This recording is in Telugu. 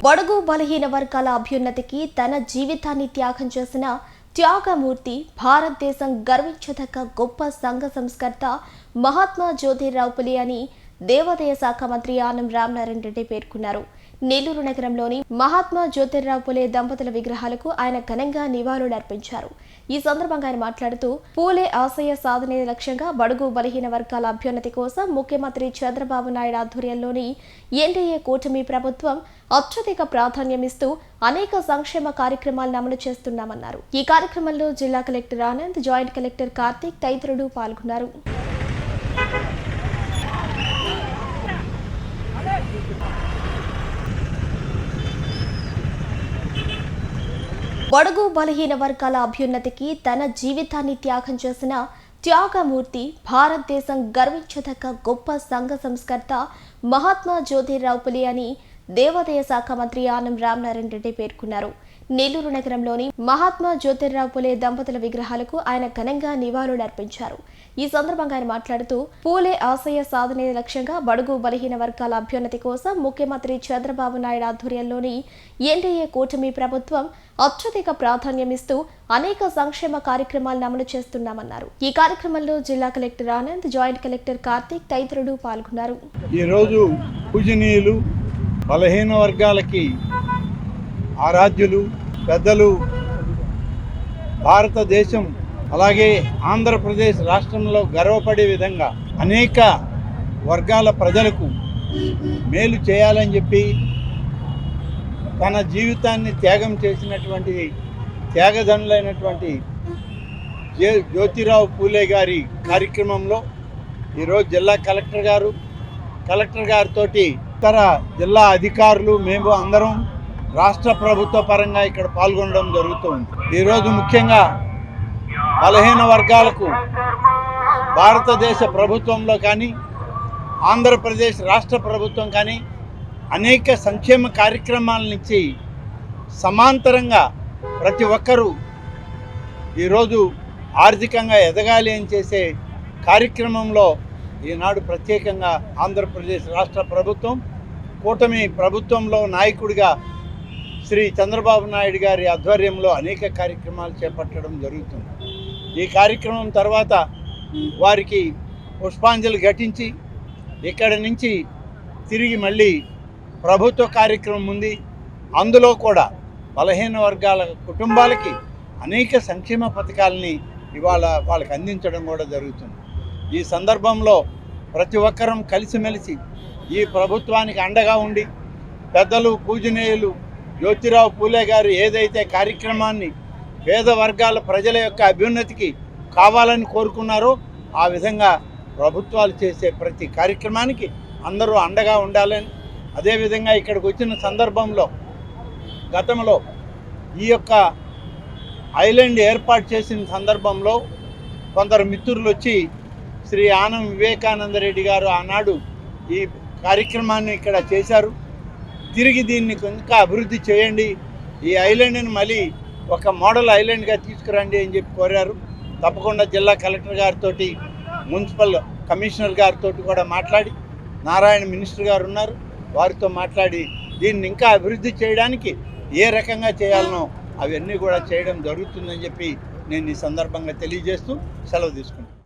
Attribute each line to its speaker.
Speaker 1: బడుగు బలహీన వర్గాల అభ్యున్నతికి తన జీవితాన్ని త్యాగం చేసిన త్యాగమూర్తి, భారతదేశం గర్వించదగ్గ గొప్ప సంఘ సంస్కర్త మహాత్మా జ్యోతిరావు పులే అని దేవాదాయ శాఖ మంత్రి ఆనం రామనారాయణ రెడ్డి పేర్కొన్నారు. నెల్లూరు నగరంలోని మహాత్మా జ్యోతిరావు పులే దంపతుల విగ్రహాలకు ఆయన ఘనంగా నివాళులర్పించారు. ఈ సందర్భంగా ఆయన మాట్లాడుతూ, పూలే ఆశయ సాధనే లక్ష్యంగా బడుగు బలహీన వర్గాల అభ్యున్నతి కోసం ముఖ్యమంత్రి చంద్రబాబు నాయుడు ఆధ్వర్యంలోని ఎన్డీఏ కూటమి ప్రభుత్వం అత్యధిక ప్రాధాన్యమిస్తూ అనేక సంక్షేమ కార్యక్రమాలను అమలు చేస్తున్నామన్నారు. ఈ కార్యక్రమంలో జిల్లా collector Anand, joint collector Karthik తదితరులు పాల్గొన్నారు. బడుగు బలహీన వర్గాల అభ్యున్నతికి తన జీవితాన్ని త్యాగం చేసిన త్యాగమూర్తి, భారతదేశం గర్వించదగ్గ గొప్ప సంఘ సంస్కర్త మహాత్మా జ్యోతిరావు పులే అని దేవాదాయ శాఖ మంత్రి ఆనం రామనారాయణ రెడ్డి పేర్కొన్నారు. నెల్లూరు నగరంలోని మహాత్మా జ్యోతిరావు పులే దంపతుల విగ్రహాలకు ఆయన ఘనంగా నివాళులర్పించారు. ఈ సందర్భంగా ఆయన మాట్లాడుతూ, పూలే ఆశయ సాధనే లక్ష్యంగా బడుగు బలహీన వర్గాల అభ్యున్నతి కోసం ముఖ్యమంత్రి చంద్రబాబు నాయుడు ఆధ్వర్యంలోని ఎన్డీఏ కూటమి ప్రభుత్వం అత్యధిక ప్రాధాన్యమిస్తూ అనేక సంక్షేమ కార్యక్రమాలను అమలు చేస్తున్నామన్నారు. ఈ కార్యక్రమంలో జిల్లా collector Anand, joint collector Karthik తదితరులు పాల్గొన్నారు.
Speaker 2: ఈరోజు పూజనీయులు, బలహీన వర్గాలకి ఆరాధ్యులు, పెద్దలు, భారతదేశం అలాగే ఆంధ్రప్రదేశ్ రాష్ట్రంలో గర్వపడే విధంగా అనేక వర్గాల ప్రజలకు మేలు చేయాలని చెప్పి తన జీవితాన్ని త్యాగం చేసినటువంటి త్యాగధనులైనటువంటి జ్యోతిరావు పూలే గారి కార్యక్రమంలో ఈరోజు జిల్లా కలెక్టర్ గారితో ఇతర జిల్లా అధికారులు మేము అందరం రాష్ట్ర ప్రభుత్వ పరంగా ఇక్కడ పాల్గొనడం జరుగుతుంది. ఈరోజు ముఖ్యంగా బలహీన వర్గాలకు భారతదేశ ప్రభుత్వంలో కానీ ఆంధ్రప్రదేశ్ రాష్ట్ర ప్రభుత్వం కానీ అనేక సంక్షేమ కార్యక్రమాల నుంచి సమాంతరంగా ప్రతి ఒక్కరూ ఈరోజు ఆర్థికంగా ఎదగాలి అని చేసే కార్యక్రమంలో ఈనాడు ప్రత్యేకంగా ఆంధ్రప్రదేశ్ రాష్ట్ర ప్రభుత్వం కూటమి ప్రభుత్వంలో నాయకుడిగా శ్రీ చంద్రబాబు నాయుడు గారి ఆధ్వర్యంలో అనేక కార్యక్రమాలు చేపట్టడం జరుగుతుంది. ఈ కార్యక్రమం తర్వాత వారికి పుష్పాంజలి ఘటించి ఇక్కడి నుంచి తిరిగి మళ్ళీ ప్రభుత్వ కార్యక్రమం ఉంది. అందులో కూడా బలహీన వర్గాల కుటుంబాలకి అనేక సంక్షేమ పథకాలని ఇవాళ వాళ్ళకి అందించడం కూడా జరుగుతుంది. ఈ సందర్భంలో ప్రతి ఒక్కరం కలిసిమెలిసి ఈ ప్రభుత్వానికి అండగా ఉండి పెద్దలు, పూజనీయులు జ్యోతిరావు పూలే గారు ఏదైతే కార్యక్రమాన్ని పేద వర్గాల ప్రజల యొక్క అభ్యున్నతికి కావాలని కోరుకున్నారో ఆ విధంగా ప్రభుత్వాలు చేసే ప్రతి కార్యక్రమానికి అందరూ అండగా ఉండాలని, అదేవిధంగా ఇక్కడికి వచ్చిన సందర్భంలో గతంలో ఈ యొక్క ఐలాండ్ ఏర్పాటు చేసిన సందర్భంలో కొందరు మిత్రులు వచ్చి శ్రీ ఆనం వివేకానంద రెడ్డి గారు ఆనాడు ఈ కార్యక్రమాన్ని ఇక్కడ చేశారు. తిరిగి దీన్ని ఇంకా అభివృద్ధి చేయండి, ఈ ఐలాండ్ని మళ్ళీ ఒక మోడల్ ఐలాండ్గా తీసుకురండి అని చెప్పి కోరారు. తప్పకుండా జిల్లా కలెక్టర్ గారితో, మున్సిపల్ కమిషనర్ గారితో కూడా మాట్లాడి, నారాయణ మినిస్టర్ గారు ఉన్నారు, వారితో మాట్లాడి దీన్ని ఇంకా అభివృద్ధి చేయడానికి ఏ రకంగా చేయాలనో అవన్నీ కూడా చేయడం జరుగుతుందని చెప్పి నేను ఈ సందర్భంగా తెలియజేస్తూ సెలవు తీసుకుంటాను.